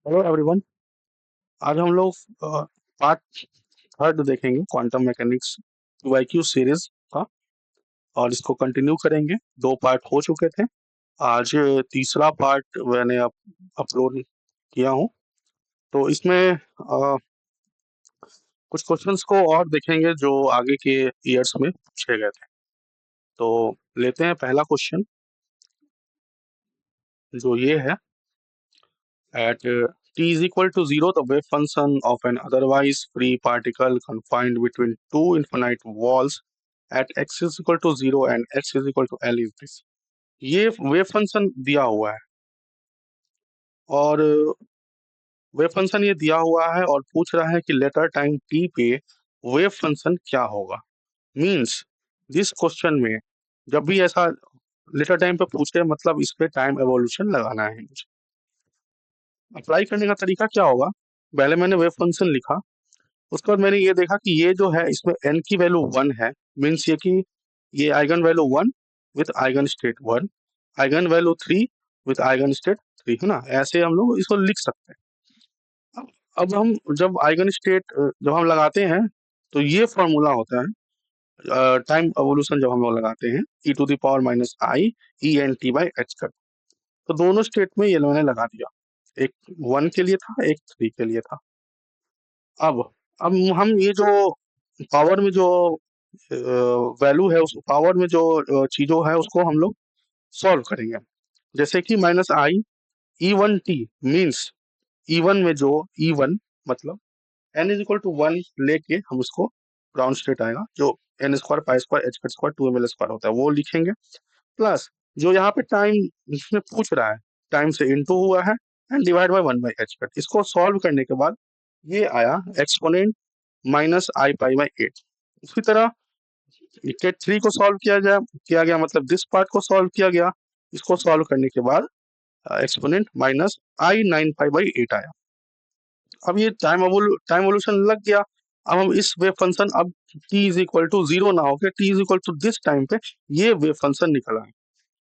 Hello everyone. आज हम लोग पार्ट थर्ड देखेंगे क्वांटम मैकेनिक्स क्यू सीरीज का, और इसको कंटिन्यू करेंगे। दो पार्ट हो चुके थे। आज तीसरा पार्ट मैंने अपलोड किया हूँ। तो इसमें कुछ क्वेश्चंस को और देखेंगे जो आगे के ईयर्स में पूछे गए थे। तो लेते हैं पहला क्वेश्चन, जो ये है। At t is equal to 0, the wave function of an otherwise free particle confined between two infinite walls at x is equal to 0 and x is equal to L is this. ये wave function दिया हुआ है, और wave function ये दिया हुआ है और पूछ रहा है कि लेटर टाइम t पे वेव फंक्शन क्या होगा। मीन्स दिस क्वेश्चन में जब भी ऐसा लेटर टाइम पे पूछे, मतलब इस पे टाइम एवोल्यूशन लगाना है मुझे। अप्लाई करने का तरीका क्या होगा? पहले मैंने वेव फंक्शन लिखा, उसके बाद मैंने ये देखा कि ये जो है इसमें n की वैल्यू 1 है। मीन्स ये कि ये eigen value 1 with eigen state 1, eigen value 3 with eigen state 3, है ना। ऐसे हम लोग इसको लिख सकते हैं। अब हम जब आइगन स्टेट जब हम लगाते हैं, तो ये फॉर्मूला होता है टाइम एवोल्यूशन जब हम लोग लगाते हैं, e to the power minus I E n t by h कर। तो दोनों स्टेट में ये मैंने लगा दिया, एक 1 के लिए था, एक 3 के लिए था। अब अब हम ये जो पावर में जो वैल्यू है, उस पावर में जो चीजों है, उसको हम लोग सॉल्व करेंगे। जैसे कि माइनस आई E one T means E one में जो ई वन मतलब एन इज इक्वल टू 1 लेके हम उसको ग्राउंड स्टेट आएगा, जो N square pi square H square 2ml square होता है, वो लिखेंगे। प्लस जो यहाँ पे टाइम इसमें पूछ रहा है, टाइम से इनटू हुआ है and divide by 1 by H cut. इसको सॉल्व करने के बाद ये आया exponent minus I pi by 8। उसी तरह टेट 3 को सॉल्व किया गया, मतलब दिस पार्ट को सॉल्व किया गया। इसको सॉल्व करने के बाद exponent minus I 9 pi by 8 आया। अब ये टाइम एवोल्यूशन लग गया। अब हम इस वेव फंक्शन, अब t इज इक्वल टू 0 ना होके t is equal to this time पे ये वेव फंक्शन निकला है।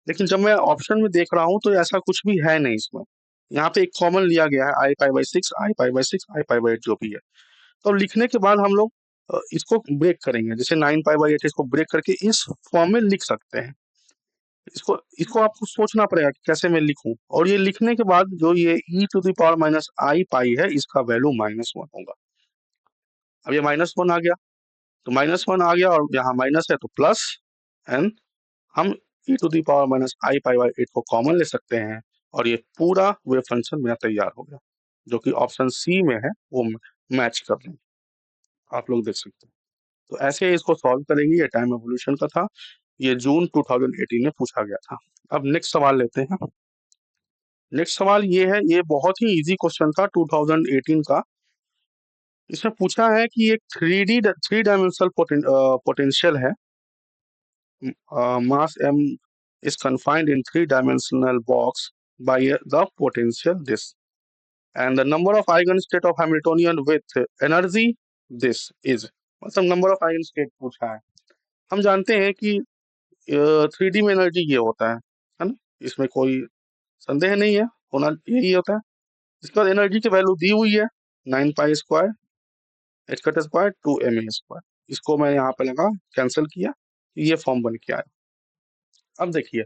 लेकिन जब मैं ऑप्शन में देख रहा हूँ तो ऐसा कुछ भी है नहीं इसमें। यहाँ पे एक कॉमन लिया गया है I pi by 6, I pi by 6, I pi by 8 जो भी है। तो लिखने के बाद हम लोग इसको ब्रेक करेंगे, जैसे 9 पाई बाई 8 इसको ब्रेक करके इस फॉर्म में लिख सकते हैं। इसको इसको आपको सोचना पड़ेगा कि कैसे मैं लिखूं, और ये लिखने के बाद जो ये e to the power minus I pi है, इसका वैल्यू -1 होगा। अब ये -1 आ गया, तो -1 आ गया और यहाँ माइनस है तो प्लस, एंड हम e to the power minus I pi by 8 को कॉमन ले सकते हैं, और ये पूरा वेव फंक्शन मेरा तैयार हो गया, जो कि ऑप्शन सी में है, वो मैच कर रहे हैं। आप लोग देख सकते हैं। तो ऐसे इसको सॉल्व करेंगे। ये टाइम एवोल्यूशन का था, ये जून 2018 में पूछा गया था। अब नेक्स्ट सवाल लेते हैं। नेक्स्ट सवाल ये है, ये बहुत ही इजी क्वेश्चन था 2018 का। इसमें पूछा है कि एक थ्री डायमेंशनल पोटेंशियल है, mass m is confined in three-dimensional box by the potential this, and the number of eigenstate of Hamiltonian with energy this is, मतलब नंबर ऑफ आइगन स्टेट पूछा है। हम जानते हैं कि 3D में एनर्जी ये होता है ना, इसमें कोई संदेह नहीं है, होना यही होता है। इसके बाद एनर्जी की वैल्यू दी हुई है 9 पाई square H cut square 2 ma square. इसको मैं यहाँ पे लगा कैंसिल किया, ये फॉर्म बन के आया। अब देखिए,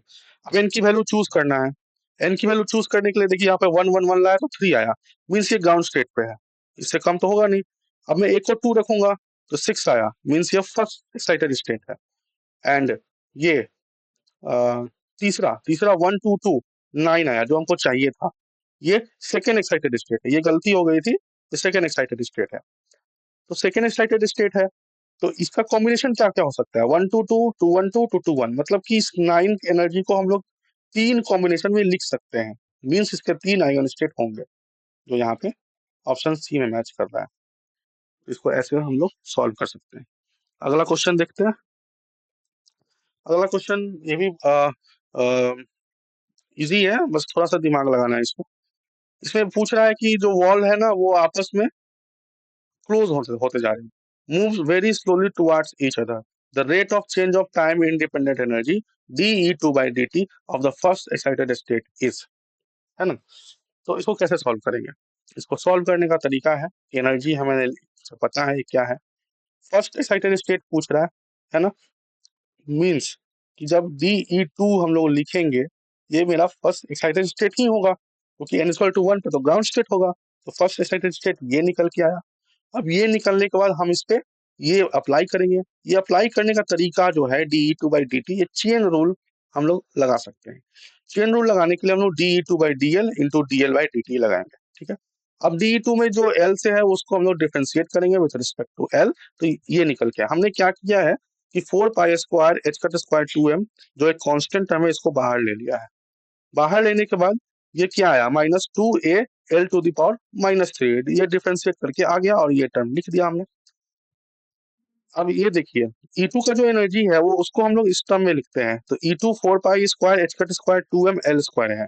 अब एन की वैल्यू चूज करना है। एन की वैल्यू चूज करने के लिए देखिए, यहाँ पे 1 1 1 लाया तो 3 आया, मीन्स ये ग्राउंड स्टेट पे है, इससे कम तो होगा नहीं। अब मैं एक को 2 रखूंगा तो 6 आया, मीन्स ये फर्स्ट एक्साइटेड स्टेट है। एंड ये तीसरा तीसरा 1 2 2 9 आया, जो हमको चाहिए था। ये सेकेंड एक्साइटेड स्टेट है, ये गलती हो गई थी, ये सेकेंड एक्साइटेड स्टेट है। तो सेकेंड एक्साइटेड स्टेट है, तो इसका कॉम्बिनेशन क्या क्या हो सकता है? 1 2 2 2 1 2 2 2 1, मतलब कि इस 9 एनर्जी को हम लोग 3 कॉम्बिनेशन में लिख सकते हैं। मीन्स इसके 3 आइगन स्टेट होंगे, जो यहाँ पे ऑप्शन सी में मैच कर रहा है। इसको ऐसे हम लोग सॉल्व कर सकते हैं। अगला क्वेश्चन देखते हैं। अगला क्वेश्चन ये भी इजी है, बस थोड़ा सा दिमाग लगाना है इसमें। इसमें पूछ रहा है कि जो वॉल है ना, वो आपस में क्लोज होते जा रहे हैं, moves very slowly towards each other. The rate of change of time independent energy dE2 by dt of the first excited state is, है ना। तो इसको कैसे सॉल्व करेंगे? इसको सॉल्व करने का तरीका है, एनर्जी हमें पता है क्या है। फर्स्ट एक्साइटेड स्टेट पूछ रहा है ना, मींस कि जब DE2 हम लोग लिखेंगे, ये मेरा फर्स्ट एक्साइटेड स्टेट ही होगा, क्योंकि n इक्वल टू 1 पे तो ग्राउंड स्टेट होगा। तो फर्स्ट एक्साइटेड स्टेट ये निकल के आया। अब ये निकलने के बाद हम इस पे ये अप्लाई करेंगे। ये अप्लाई करने का तरीका जो है DE2/dt, ये चेन रूल हम लोग लगा सकते हैं। चेन रूल लगाने के लिए हम लोग DE2/dl इंटू dl/dt लगाएंगे, ठीक है। अब DE2 में जो L से है उसको हम लोग डिफरेंशिएट करेंगे विद रिस्पेक्ट टू L, तो ये निकल के आया। हमने क्या किया है कि 4π² h² 2m जो एक कांस्टेंट टर्म है, इसको बाहर ले लिया है। बाहर लेने के बाद ये क्या आया, -2a L⁻³ ये डिफरेंशिएट करके आ गया और ये टर्म लिख दिया हमने। अब ये देखिए E2 का जो एनर्जी है वो उसको हम लोग इस टर्म में लिखते हैं, तो E2 4π² h² 2m L² है।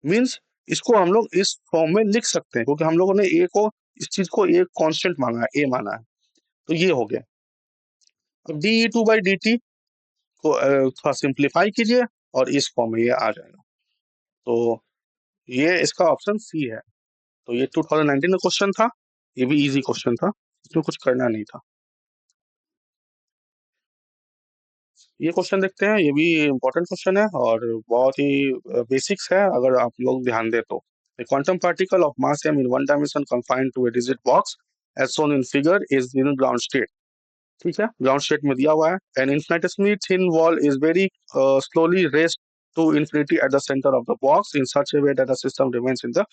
मींस इसको हम लोग इस फॉर्म में लिख सकते हैं, क्योंकि हम लोगों ने a को, इस चीज को एक कांस्टेंट माना है, a माना है, तो ये हो गया। अब DE2/dt को थोड़ा सिंप्लीफाई कीजिए और इस फॉर्म में ये आ जाएगा। तो ये इसका ऑप्शन सी है। तो ये 2019 का क्वेश्चन था, ये भी इजी क्वेश्चन था, इसमें कुछ करना नहीं था। ये क्वेश्चन देखते हैं, ये भी इंपॉर्टेंट क्वेश्चन है और बहुत ही बेसिक्स है अगर आप लोग ध्यान दे तो। A quantum particle of mass m in one dimension confined to a rigid box as shown in figure is in ground state। ठीक है, ग्राउंड स्टेट में दिया हुआ है। An infinitesimally thin wall is very slowly raised to infinity at the center of the box in such a way that the system remains in the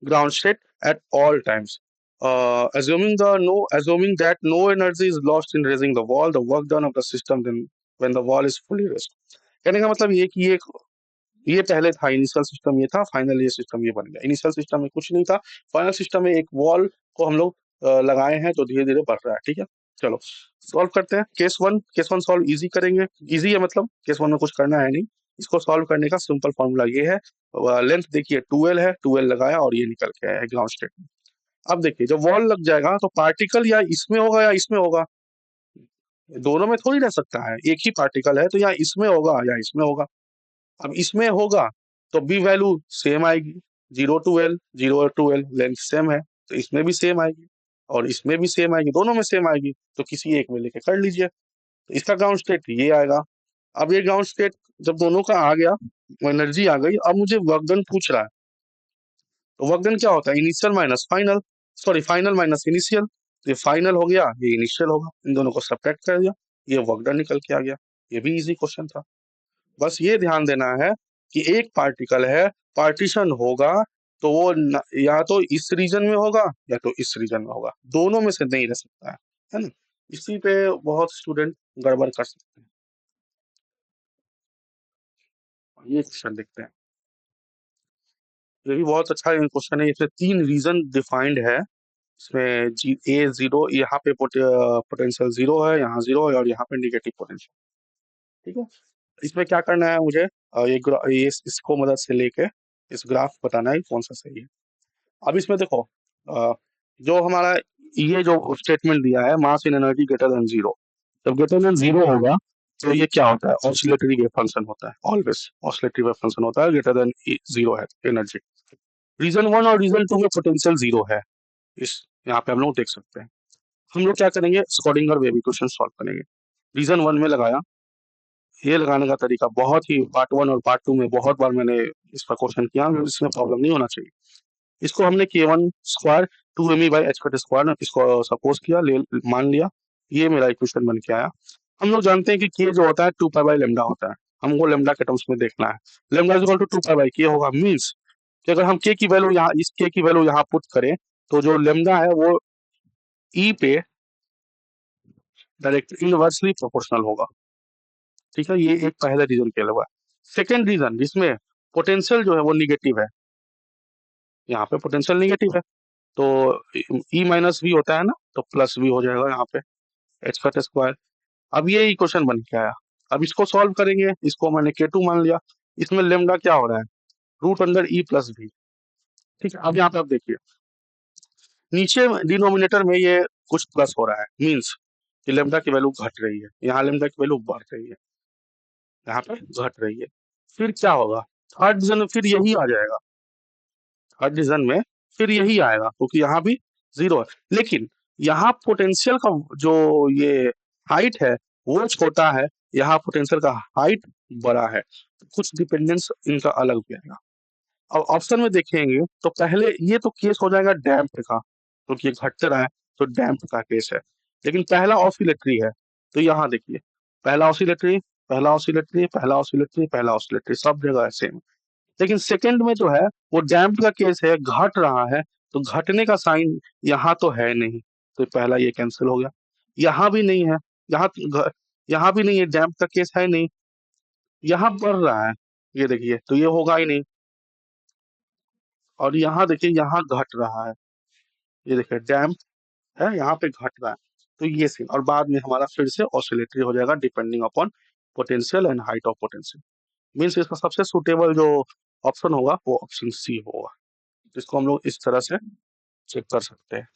ground state at all times. Assuming that no energy is lost in raising the wall, the work done of the system then when the wall is fully raised। कहने का मतलब ये कि ये पहले था, initial system ये था, फाइनल ये सिस्टम ये बन गया। इनिशियल सिस्टम में कुछ नहीं था, फाइनल सिस्टम में एक वॉल को हम लोग लगाए हैं तो धीरे धीरे बढ़ रहा है, ठीक है। चलो सॉल्व करते हैं। केस वन सॉल्व इजी करेंगे, इजी है मतलब केस वन में कुछ करना है नहीं। इसको सॉल्व करने का सिंपल फॉर्मूला ये है, लेंथ देखिए 2l है, 2l लगाया और ये निकल के आया है ग्राउंड स्टेट में। अब देखिए जब वॉल लग जाएगा तो पार्टिकल या इसमें होगा या इसमें होगा, दोनों में थोड़ी रह सकता है, एक ही पार्टिकल है तो या इसमें होगा या इसमें होगा। अब इसमें होगा तो बी वैल्यू सेम आएगी, 0 to L लेंथ सेम है, तो इसमें भी सेम आएगी और इसमें भी सेम आएगी, दोनों में सेम आएगी, तो किसी एक में लेके कर लीजिए। तो इसका ग्राउंड स्टेट ये आएगा। अब ये ग्राउंड स्टेट जब दोनों का आ गया, एनर्जी आ गई, अब मुझे वर्क डन पूछ रहा है। तो वर्क डन क्या होता है, initial minus final, sorry final minus initial. ये फाइनल हो गया, ये इनिशियल होगा, इन दोनों को सब्ट्रैक्ट कर दिया, ये वर्क डन निकल के आ गया। ये भी इजी क्वेश्चन था। बस ये ध्यान देना है कि एक पार्टिकल है, पार्टीशन होगा तो वो या तो इस रीजन में होगा या तो इस रीजन में होगा, दोनों में से नहीं रह सकता है ना। इसी पे बहुत स्टूडेंट गड़बड़ कर सकते हैं। ये क्वेश्चन देखते हैं, ये भी बहुत अच्छा क्वेश्चन है। इसमें 3 रीजन डिफाइंड है। इसमें A0 यहाँ पे पोटेंशियल 0 है, यहाँ 0 है और यहाँ पे निगेटिव पोटेंशियल, ठीक है। इसमें क्या करना है मुझे, ये इसको मदद से लेके इस ग्राफ बताना है कौन सा सही है। अब इसमें देखो जो हमारा ये जो स्टेटमेंट दिया है, मास इन एनर्जी ग्रेटर देन 0, जब ग्रेटर देन 0 होगा तो ये क्या होता है, ऑसिलेटरी वेव फंक्शन होता है, ऑलवेज ऑसिलेटरी वेव फंक्शन होता है, ग्रेटर देन 0 है एनर्जी। रीजन 1 और रीजन 2 में पोटेंशियल 0 है, इस यहाँ पे हम लोग देख सकते हैं। हम लोग क्या करेंगे, स्क्रोडिंगर वेव इक्वेशन सॉल्व करेंगे। रीजन 1 में लगाया, ये लगाने का तरीका बहुत ही पार्ट 1 और पार्ट 2 में बहुत बार मैंने इस पर क्वेश्चन किया, इसमें प्रॉब्लम नहीं होना चाहिए। इसको हमने k1² 2me/h², इसको सपोज किया, मान लिया, ये मेरा इक्वेशन बन के आया। हम लोग जानते हैं कि k जो होता है 2π/λ होता है, हमको लैम्डा के टर्म्स में देखना है। Lambda is equal to 2π/k होगा, मींस कि अगर हम k की वैल्यू यहाँ, इस k की वैल्यू यहाँ पुट करें तो जो लैम्डा है वो e पे डायरेक्ट इनवर्सली प्रोपोर्शनल होगा, ठीक है। ये एक पहला रीजन के अलावा सेकेंड रीजन जिसमें पोटेंशियल जो है वो निगेटिव है, यहाँ पे पोटेंशियल निगेटिव है तो E माइनस वी होता है ना, तो प्लस वी हो जाएगा यहाँ पे h²। अब ये इक्वेशन बन के आया। अब इसको सॉल्व करेंगे, इसको मैंने k2 मान लिया, इसमें लेमडा क्या हो रहा है, √E+v, ठीक है। अब यहाँ पे आप देखिए नीचे डिनोमिनेटर में ये कुछ प्लस हो रहा है, मींस कि लेमडा की वैल्यू घट रही है, यहाँ लेमडा की वैल्यू बढ़ रही है, यहाँ पे घट रही है। फिर क्या होगा, थर्ड डिवीजन में फिर यही आ जाएगा। थर्ड डिवीजन में फिर यही आएगा क्योंकि यहाँ भी 0 है। लेकिन यहाँ पोटेंशियल का जो ये हाइट है वो छोटा है, यहाँ पोटेंशियल का हाइट बड़ा है, तो कुछ डिपेंडेंस इनका अलग भी आएगा। अब ऑप्शन में देखेंगे तो पहले ये तो केस हो जाएगा डैम्प का, क्योंकि ये घट रहा है तो डैम्प का केस है। लेकिन पहला ऑसिलेटरी है, तो यहाँ देखिए पहला ऑसिलेटरी, पहला ऑसिलेटरी, पहला ऑसिलेटरी, पहला ऑसिलेटरी, सब जगह है सेम। लेकिन सेकंड में जो है वो डैम्प का केस है, घट रहा है, तो घटने का साइन यहाँ तो है नहीं, तो पहला ये कैंसिल हो गया। यहाँ भी नहीं है, यहाँ यहाँ भी नहीं है, डैम्प का केस है नहीं। यहाँ बढ़ रहा है, ये देखिए, तो ये होगा ही नहीं। और यहाँ देखिए यहाँ घट रहा है, ये देखिए डैम्प है, यहाँ पे घट रहा है, तो ये सीन। और बाद में हमारा फिर से ऑसिलेटरी हो जाएगा depending upon potential and height of potential. Means इसका सबसे सुटेबल जो ऑप्शन होगा वो ऑप्शन सी होगा, जिसको हम लोग इस तरह से चेक कर सकते हैं।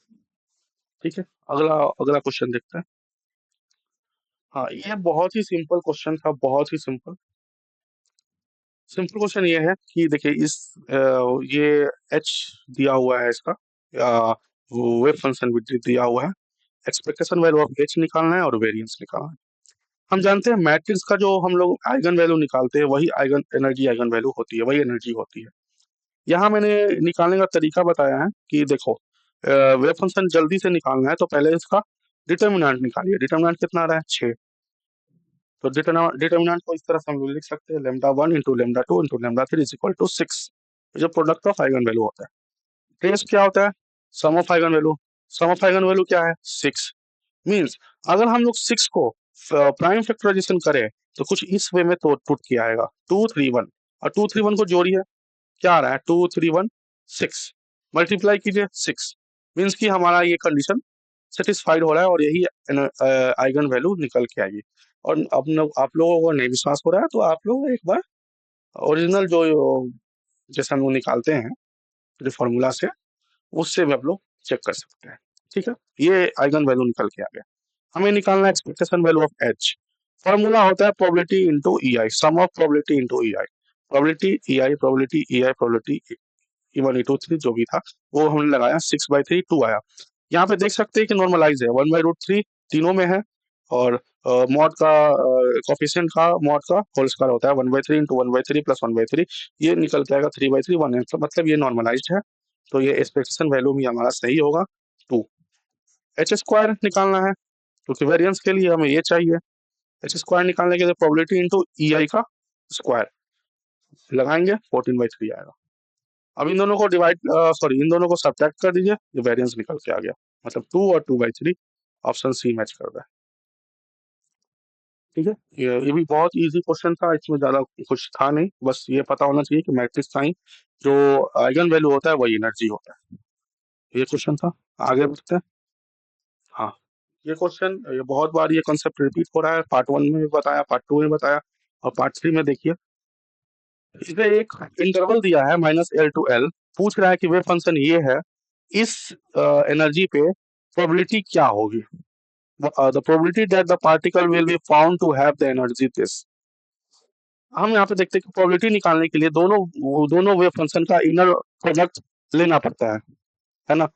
ठीक है, अगला अगला क्वेश्चन देखते हैं। हाँ, ये बहुत ही सिंपल क्वेश्चन था, बहुत ही सिंपल। सिंपल क्वेश्चन ये है कि देखिए ये एच दिया हुआ है, इसका वेव फंक्शन भी दिया हुआ है, एक्सपेक्टेशन वैल्यू ऑफ एच निकालना है और वेरिएंस निकालना है। हम जानते हैं मैट्रिक्स का जो हम लोग आइगन वैल्यू निकालते हैं वही आइगन एनर्जी आइगन वैल्यू होती है, वही एनर्जी होती है। यहाँ मैंने निकालने का तरीका बताया है कि देखो वेव फंक्शन जल्दी से निकालना है तो पहले इसका डिटर्मिनेंट निकालिए। डिटर्मिनेंट कितना आ रहा है, 6। तो डिटर्मिनेंट को इस तरह से हम लोग लिख सकते हैं, λ1 into λ2 into λ3 is equal to 6। जो प्रोडक्ट ऑफ आइगन वैल्यू होता है। ट्रेस क्या होता है, sum of eigenvalue. Sum of eigenvalue क्या है, 6। मींस अगर हम लोग 6 को प्राइम फैक्टराइजेशन करें तो कुछ इस वे में तो पुट किया आएगा 2 3 1, और 2 3 1 को जोड़िए, क्या आ रहा है 2 3 1 6, मल्टीप्लाई कीजिए 6। मींस कि हमारा ये कंडीशन सेटिस्फाइड हो रहा है और यही आइगन वैल्यू निकल के आएगी। और आप लोगों को नहीं विश्वास हो रहा है तो आप लोग एक बार ओरिजिनल जो जैसे हम लोग निकालते हैं जो फॉर्मूला से, उससे भी आप लोग चेक कर सकते हैं। ठीक है, ये आइगन वैल्यू निकल के आ गया। हमें निकालना है expectation value of H. Formula होता है probability into EI, sum of probability into EI. Probability EI, probability EI, probability E1 E2 3 जो भी था वो हमने लगाया, 6/3 2 आया। यहाँ पे देख सकते हैं कि नॉर्मलाइज है, 1/√3 तीनों में है, और मॉड का कोफिशिएंट का मॉड का होल स्क्वायर होता है 1/3 इंटू 1/3 प्लस 1/3, ये निकल के आएगा 3/3 1 है, मतलब ये नॉर्मलाइज्ड है, तो ये एक्सपेक्टेशन वैल्यू भी हमारा सही होगा 2। एच स्क्वायर निकालना है क्योंकि वेरिएंस के लिए हमें ये चाहिए। एच स्क्वायर निकालने के लिए प्रोबेबिलिटी इंटू ई आई का स्क्वायर लगाएंगे, 14/3 आएगा। अब इन दोनों को इन दोनों को सब्ट्रैक्ट कर दीजिए, ये वेरिएंस निकल के आ गया, मतलब 2 और 2/3, ऑप्शन सी मैच कर रहा है। ठीक है, ये भी बहुत इजी क्वेश्चन था, इसमें ज्यादा कुछ था नहीं, बस ये पता होना चाहिए कि मैट्रिक्स साइन जो आइगन वैल्यू होता है वही एनर्जी होता है। ये क्वेश्चन था, आगे बढ़ते हैं। हाँ, ये क्वेश्चन ये बहुत बार ये कॉन्सेप्ट रिपीट हो रहा है, पार्ट 1 में भी बताया, पार्ट 2 में बताया, और पार्ट 3 में देखिए इसमें एक इंटरवल दिया है -L to L, पूछ रहा है कि वेव फंक्शन ये है, इस एनर्जी पे प्रोबेबिलिटी क्या होगी, the probability that the particle will be found to have the energy this. हम यहाँ पे देखते हैं कि प्रोबेबिलिटी निकालने के लिए दोनों वेव फंक्शन का इनर प्रोडक्ट लेना पड़ता है ना।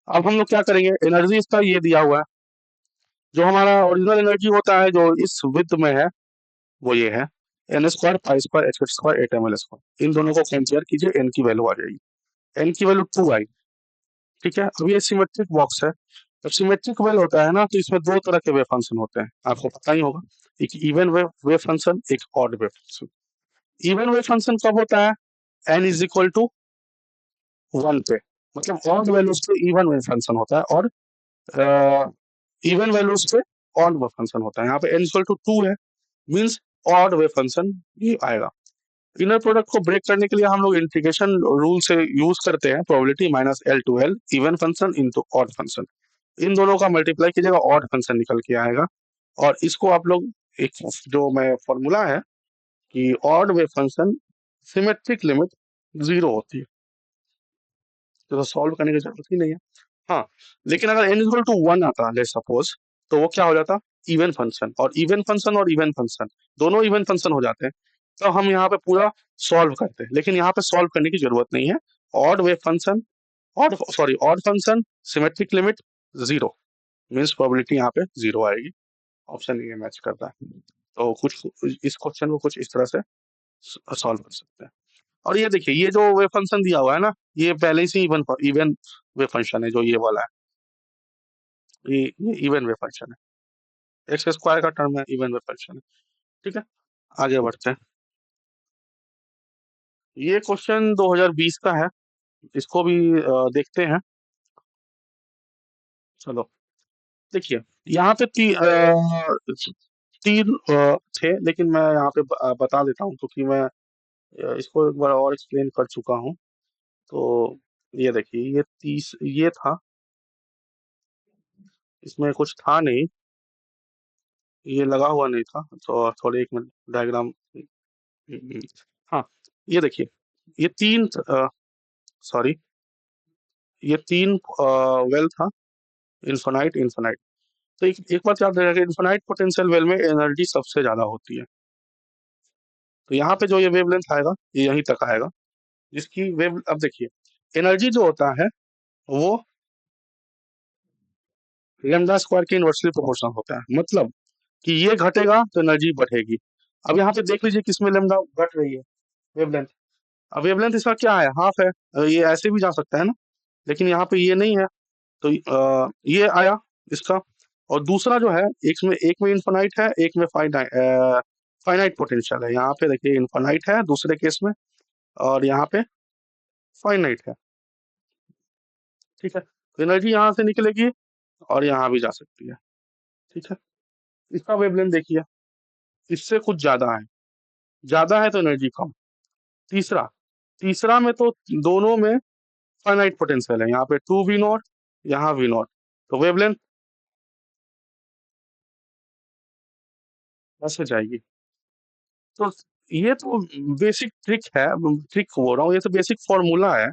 अब हम लोग क्या करेंगे, एनर्जी इसका ये दिया हुआ है, जो हमारा ओरिजिनल एनर्जी होता है जो इस विड्थ में है वो ये है n² π² h² 8 ml²। इन दोनों को कंपेयर कीजिए, n की वैल्यू आ जाएगी, n की वैल्यू 2 आई। ठीक है, अब ये सिमेट्रिक बॉक्स है, जब सिमेट्रिक वेल होता है ना तो इसमें दो तरह के वेव फंक्शन होते हैं, आपको पता ही होगा, एक इवन वेव फंक्शन, एक odd wave function. Even wave function कब होता है, n इज इक्वल टू 1 पे, मतलब ऑड वैल्यूज पे इवन वेव फंक्शन होता है, और इवन वैल्यूज पे ऑड वेव फंक्शन होता है। यहाँ पे n इक्वल टू 2 है, मींस ऑड वेव फंक्शन ये आएगा। इनर प्रोडक्ट को ब्रेक करने के लिए हम लोग इंटीग्रेशन रूल से यूज करते हैं, probability -L to L even function into odd function, इन दोनों का मल्टीप्लाई कीजिएगा, ऑड फंक्शन निकल के आएगा। और इसको आप लोग एक जो मैं फॉर्मूला है कि odd wave function symmetric limit 0 होती है, तो सॉल्व करने की जरूरत ही नहीं है। हाँ, लेकिन अगर n इक्वल टू 1 आता लेट सपोज, तो वो क्या हो जाता, इवन फंक्शन, और इवन फंक्शन और इवन फंक्शन दोनों इवन फंक्शन हो जाते हैं, तो हम यहाँ पे पूरा सॉल्व करते हैं, लेकिन यहाँ पे सॉल्व करने की जरूरत नहीं है। Odd wave function odd function, symmetric limit, zero, means probability यहाँ पे जीरो आएगी। ऑप्शन ये मैच करता है। तो कुछ इस क्वेश्चन को कुछ इस तरह से सॉल्व कर सकते हैं। और ये देखिए, ये जो वेव फंक्शन दिया हुआ है ना, ये पहले से इवन इवन वेव फंक्शन है, जो ये वाला है, ये इवन वेव फंक्शन है, एक्स स्क्वायर का टर्म है, इवन वेव फंक्शन है। ठीक है, आगे बढ़ते हैं। ये क्वेश्चन 2020 का है, इसको भी देखते हैं। चलो देखिए, यहाँ पे तीन थे, लेकिन मैं यहाँ पे बता देता हूँ, क्योंकि मैं इसको एक बार और एक्सप्लेन कर चुका हूँ। तो ये देखिए, ये था, इसमें कुछ था नहीं, ये लगा हुआ नहीं था, तो थोड़े एक मिनट डायग्राम। हाँ, ये देखिए, ये तीन, सॉरी, ये तीन वेल था, इन्फिनाइट इन्फिनाइट। तो एक बात याद रखिएगा, इन्फिनाइट पोटेंशियल वेल में एनर्जी सबसे ज्यादा होती है। तो यहाँ पे जो ये वेवलेंथ आएगा, ये यहीं तक आएगा, जिसकी वेव, अब देखिए, एनर्जी जो होता है वो लैम्डा स्क्वायर के इनवर्सली प्रोपोर्शनल होता है, मतलब कि ये घटेगा तो एनर्जी बढ़ेगी। अब यहाँ पे देख लीजिए किसमें लैम्डा घट रही है, वेवलेंथ। अब वेवलेंथ इसका क्या है, हाफ है। ये ऐसे भी जा सकता है ना, लेकिन यहाँ पे ये नहीं है, तो ये आया इसका। और दूसरा जो है, एक में इन्फिनाइट है, एक में फाइनाइट पोटेंशियल है। यहाँ पे देखिए इन्फिनाइट है दूसरे केस में, और यहाँ पे फाइनाइट है। ठीक है, तो एनर्जी यहाँ से निकलेगी और यहाँ भी जा सकती है। ठीक है, इसका वेवलेंथ देखिए, इससे कुछ ज्यादा है तो एनर्जी कम। तीसरा तीसरा में तो दोनों में फाइनाइट पोटेंशियल है, यहाँ पे 2v0, यहाँ v0, तो वेवलेंथ ऐसे जाएगी। तो ये तो बेसिक ट्रिक है, ट्रिक बोल रहा हूँ, ये तो बेसिक फॉर्मूला है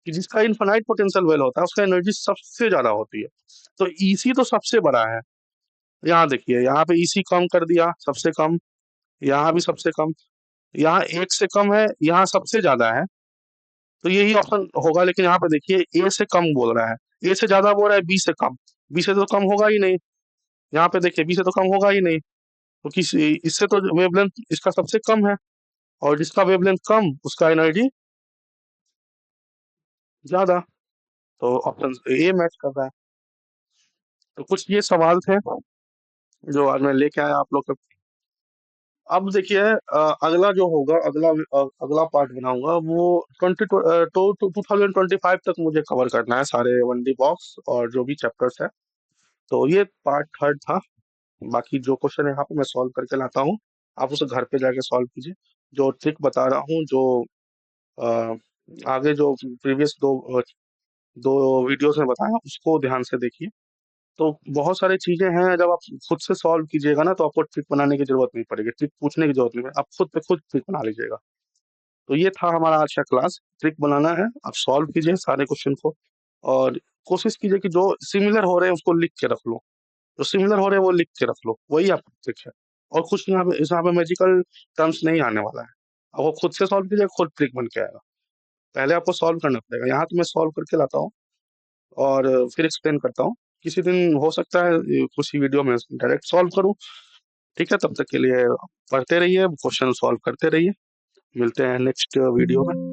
कि जिसका इनफाइनाइट पोटेंशियल वेल होता है उसका एनर्जी सबसे ज्यादा होती है। तो ईसी तो सबसे बड़ा है। यहाँ देखिए, यहाँ पे ईसी कम कर दिया, सबसे कम, यहाँ भी सबसे कम, यहाँ एक से कम है, यहाँ सबसे ज्यादा है, तो यही ऑप्शन होगा। लेकिन यहाँ पे देखिए, ए से कम बोल रहा है, ए से ज्यादा बोल रहा है, बी से कम, बी से तो कम होगा ही नहीं। यहाँ पे देखिए, बी से तो कम होगा ही नहीं, क्योंकि इससे तो वेवलेंथ इसका सबसे कम है, और जिसका वेवलेंथ कम उसका एनर्जी ज्यादा, तो ऑप्शन ए मैच कर रहा है। तो कुछ ये सवाल थे जो आज मैं लेके आया आप लोग के। अब देखिए, अगला जो होगा, अगला पार्ट बनाऊंगा, वो 2025 तक मुझे कवर करना है, सारे 1D बॉक्स और जो भी चैप्टर्स है। तो ये पार्ट थर्ड था। बाकी जो क्वेश्चन है यहाँ पे मैं सॉल्व करके लाता हूँ, आप उसे घर पे जाके सॉल्व कीजिए। जो ट्रिक बता रहा हूँ, जो अ, आगे जो प्रीवियस दो वीडियोस में बताया, उसको ध्यान से देखिए। तो बहुत सारी चीजें हैं, जब आप खुद से सॉल्व कीजिएगा ना, तो आपको ट्रिक बनाने की जरूरत नहीं पड़ेगी, ट्रिक पूछने की जरूरत नहीं है, आप खुद पे खुद ट्रिक बना लीजिएगा। तो ये था हमारा आज का क्लास, ट्रिक बनाना है, आप सॉल्व कीजिए सारे क्वेश्चन को, और कोशिश कीजिए कि जो सिमिलर हो रहे हैं उसको लिख के रख लो, जो सिमिलर हो रहे हैं वो लिख के रख लो, वही आपका ट्रिक है। और कुछ यहाँ पे मैजिकल टर्म्स नहीं आने वाला है, अब वो खुद से सॉल्व कीजिए, खुद ट्रिक बन के आएगा। पहले आपको सॉल्व करना पड़ेगा, यहाँ तो मैं सॉल्व करके लाता हूँ और फिर एक्सप्लेन करता हूँ। किसी दिन हो सकता है कुछ ही वीडियो में डायरेक्ट सॉल्व करूँ। ठीक है, तब तक के लिए पढ़ते रहिए, क्वेश्चन सॉल्व करते रहिए। मिलते हैं नेक्स्ट वीडियो में।